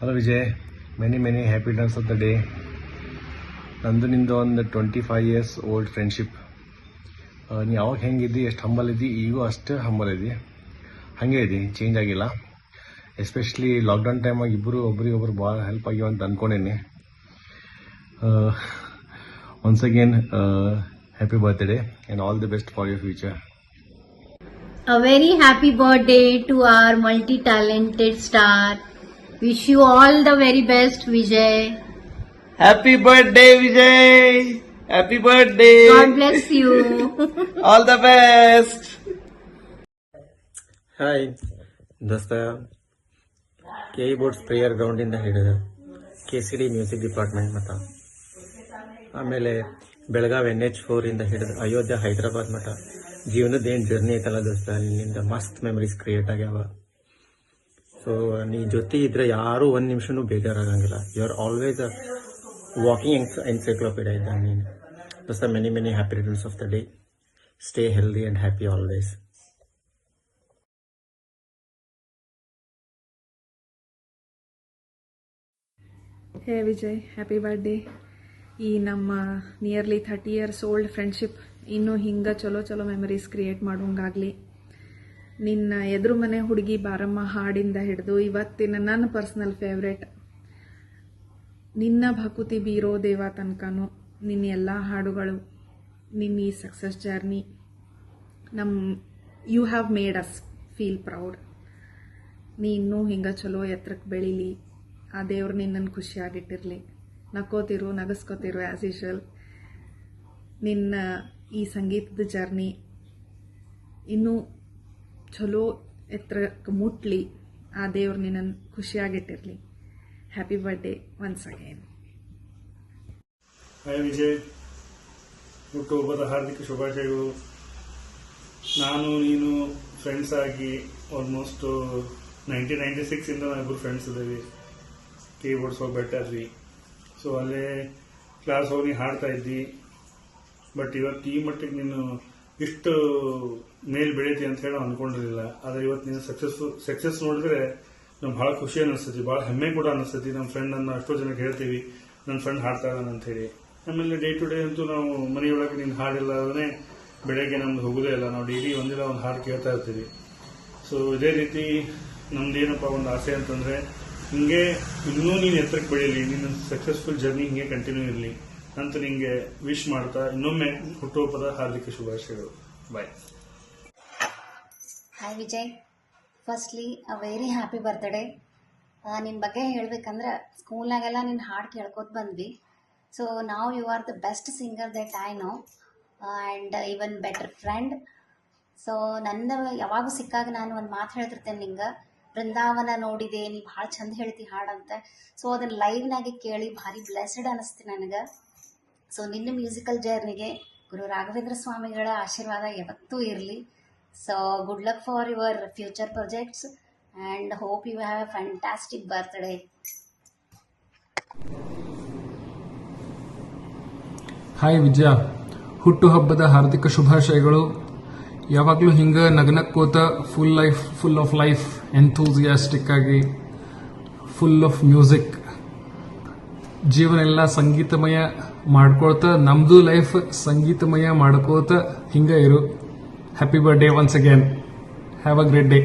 Hello Vijay, many happy returns of the day. ನಂದು ನಿಂದು ಒಂದು 25 ಇಯರ್ಸ್ ಓಲ್ಡ್ ಫ್ರೆಂಡ್ಶಿಪ್. ನೀ ಯಾವಾಗ ಹೆಂಗಿದ್ದಿ, ಎಷ್ಟು ಹಂಬಲ್ ಇದ್ದಿ, ಈಗೂ ಅಷ್ಟೇ ಹಂಬಲ್ ಇದ್ದಿ, ಹಾಗೆ ಇದ್ದಿ, ಚೇಂಜ್ ಆಗಿಲ್ಲ. ಎಸ್ಪೆಷಲಿ ಲಾಕ್ಡೌನ್ ಟೈಮಾಗಿ ಇಬ್ಬರು ಒಬ್ರಿಗೊಬ್ರು ಭಾಳ ಹೆಲ್ಪ್ ಆಗಿವ ಅಂತ ಅಂದ್ಕೊಂಡೇನೆ. Once again happy birthday and all the best for your future. A very happy birthday to our multi-talented star. Wish you all the very best, Vijay. Happy birthday, Vijay! Happy birthday! God bless you. All the best! Hi ದೋಸ್ತ, K boards prayer ಗ್ರೌಂಡಿಂದ ಹಿಡಿದು KCD music department ಮಟ್ಟ, ಆಮೇಲೆ Belagavi NH4 ಇಂದ ಹಿಡಿದು ಅಯೋಧ್ಯ ಹೈದರಾಬಾದ್ ಮಟ್ಟ ಜೀವನದ ಏನು journey ಐತಲ್ಲ ದೋಸ್ತ, ನಿನ್ನಿಂದ ಮಸ್ತ್ ಮೆಮರೀಸ್ ಕ್ರಿಯೇಟ್ ಆಗ್ಯಾವ. ಸೊ ನೀ ಜೊತೆ ಇದ್ರೆ ಯಾರೂ ಒಂದು ನಿಮಿಷನೂ ಬೇಜಾರಾಗಂಗಿಲ್ಲ. You are always a walking encyclopedia ಇದ್ದ ನೀನು ದೋಸ್ತ. Many happy returns of the day. Stay healthy and happy always. Hey Vijay, happy birthday. ಈ ನಮ್ಮ ನಿಯರ್ಲಿ 30 ಇಯರ್ಸ್ ಓಲ್ಡ್ ಫ್ರೆಂಡ್ಶಿಪ್ ಇನ್ನೂ ಹಿಂಗೆ ಚಲೋ ಮೆಮರೀಸ್ ಕ್ರಿಯೇಟ್ ಮಾಡೋಂಗಾಗಲಿ. ನಿನ್ನ ಎದುರು ಮನೆ ಹುಡುಗಿ ಬಾರಮ್ಮ ಹಾಡಿಂದ ಹಿಡಿದು ಇವತ್ತಿನ ನನ್ನ ಪರ್ಸ್ನಲ್ ಫೇವ್ರೇಟ್ ನಿನ್ನ ಭಕುತಿ ಬೀರೋ ದೇವ ತನಕನೂ ನಿನ್ನ ಎಲ್ಲ ಹಾಡುಗಳು, ನಿನ್ನ ಈ success journey you have made us feel proud. ನೀ ಇನ್ನೂ ಹಿಂಗೆ ಚಲೋ ಎತ್ತರಕ್ಕೆ ಬೆಳೀಲಿ, ಆ ದೇವ್ರು ನಿನ್ನನ್ನು ಖುಷಿಯಾಗಿಟ್ಟಿರಲಿ. ನಕ್ಕೋತಿರು, ನಗಸ್ಕೋತಿರು ಆ್ಯಸ್ ಯೂಶುವಲ್. ನಿನ್ನ ಈ ಸಂಗೀತದ ಜರ್ನಿ ಇನ್ನೂ ಚಲೋ ಎತ್ತರಕ್ಕೆ ಮುಟ್ಲಿ, ಆ ದೇವ್ರು ನಿನ್ನನ್ನು ಖುಷಿಯಾಗಿಟ್ಟಿರಲಿ. Happy birthday once again. Hi Vijay, ಹುಟ್ಟುಹಬ್ಬದ ಹಾರ್ದಿಕ ಶುಭಾಶಯಗಳು. ನಾನು ನೀನು ಫ್ರೆಂಡ್ಸ್ ಆಗಿ ಆಲ್ಮೋಸ್ಟ್ 1996 ಇಂದ ನಾವಿಬ್ಬರು ಫ್ರೆಂಡ್ಸ್ ಇದ್ದೀವಿ. ಕೀಬೋರ್ಡ್ಸ್ ಹೋಗಿ ಬೆಟ್ಟಾದ್ವಿ. ಸೊ ಅಲ್ಲೇ ಕ್ಲಾಸ್ ಹೋಗಿ ಹಾಡ್ತಾ ಇದ್ದಿ. ಬಟ್ ಇವತ್ತು ಈ ಮಟ್ಟಿಗೆ ನೀನು ಇಷ್ಟು ಮೇಲ್ ಬೆಳೀತಿ ಅಂತ ಹೇಳಿ ಅನ್ಕೊಂಡಿರಲಿಲ್ಲ. ಆದರೆ ಇವತ್ತು ನೀನು ಸಕ್ಸಸ್ ನೋಡಿದ್ರೆ ನಮ್ಗೆ ಭಾಳ ಖುಷಿ ಅನಿಸ್ತೈತಿ, ಭಾಳ ಹೆಮ್ಮೆ ಕೂಡ ಅನಿಸ್ತೈತಿ. ನಮ್ಮ ಫ್ರೆಂಡನ್ನು ಅಷ್ಟೋ ಜನಕ್ಕೆ ಹೇಳ್ತೀವಿ, ನನ್ನ ಫ್ರೆಂಡ್ ಹಾಡ್ತಾ ಇದ್ದಾನೆ ಅಂತ ಹೇಳಿ. ಆಮೇಲೆ ಡೇ ಟು ಡೇ ಅಂತೂ ನಾವು ಮನೆಯೊಳಗೆ ನೀನು ಹಾಡಿಲ್ಲದೇ ಬೆಳಗ್ಗೆ ನಮ್ದು ಹೋಗೋದೇ ಇಲ್ಲ. ನಾವು ಡೈಲಿ ಒಂದಿಲ್ಲ ಒಂದು ಹಾಡು ಕೇಳ್ತಾ ಇರ್ತೀವಿ. ಸೊ ಇದೇ ರೀತಿ ನಮ್ದೇನಪ್ಪ ಒಂದು ಆಸೆ ಅಂತಂದ್ರೆ ಹಿಂಗೆ ಇನ್ನೂ ನೀನು ಎತ್ತರಕ್ಕೆ ಬೆಳೀಲಿ, ನಿನ್ನ ಸಕ್ಸಸ್ಫುಲ್ ಜರ್ನಿ ಹಿಂಗೆ ಕಂಟಿನ್ಯೂ ಇರಲಿ ಅಂತ ನಿಂಗೆ ವಿಶ್ ಮಾಡ್ತಾ ಇನ್ನೊಮ್ಮೆ ಹುಟ್ಟುಹಬ್ಬದ ಹಾರ್ದಿಕ ಶುಭಾಶಯಗಳು. Bye. Hi Vijay, firstly a very happy birthday. ನಿನ್ನ ಬಗ್ಗೆ ಹೇಳ್ಬೇಕಂದ್ರೆ ಸ್ಕೂಲ್ನಾಗೆಲ್ಲ ನಿನ್ನ ಹಾಡು ಕೇಳ್ಕೊತ ಬಂದ್ವಿ. ಸೊ ನಾವು you are the best singer that I know and even better friend. So ನನ್ನ ಯಾವಾಗೂ ಸಿಕ್ಕಾಗ ನಾನು ಒಂದು ಮಾತು ಹೇಳ್ತಿರ್ತೇನೆ ನಿಂಗೆ, ಬೃಂದಾವನ ನೋಡಿದೆ, ನೀ ಭಾಳ ಚಂದ ಹೇಳ್ತಿ ಹಾಡಂತ. ಸೊ ಅದನ್ನು ಲೈವ್ನಾಗೆ ಕೇಳಿ ಭಾರಿ ಬ್ಲೆಸ್ಡ್ ಅನ್ನಿಸ್ತಿ ನನಗೆ. ಸೊ ನಿನ್ನ ಮ್ಯೂಸಿಕಲ್ ಜರ್ನಿಗೆ ಗುರು ರಾಘವೇಂದ್ರ ಸ್ವಾಮಿಗಳ ಆಶೀರ್ವಾದ ಯಾವತ್ತೂ ಇರಲಿ. So good luck for your future projects and hope you have a fantastic birthday. Hi Vijaya, ಹುಟ್ಟುಹಬ್ಬದ ಹಾರ್ದಿಕ ಶುಭಾಶಯಗಳು. ಯಾವಾಗಲೂ ಹಿಂಗೆ ನಗನಕ್ಕೋತ ಫುಲ್ ಆಫ್ ಲೈಫ್ ಎಂಥೂಸಿಯಾಸ್ಟಿಕ್ ಆಗಿ, ಫುಲ್ ಆಫ್ ಮ್ಯೂಸಿಕ್, ಜೀವನ ಎಲ್ಲ ಸಂಗೀತಮಯ ಮಾಡ್ಕೊಳ್ತಾ, ನಮ್ಮದು ಲೈಫ್ ಸಂಗೀತಮಯ ಮಾಡ್ಕೋತ ಹಿಂಗೆ ಇರು. Happy birthday once again. Have a great day.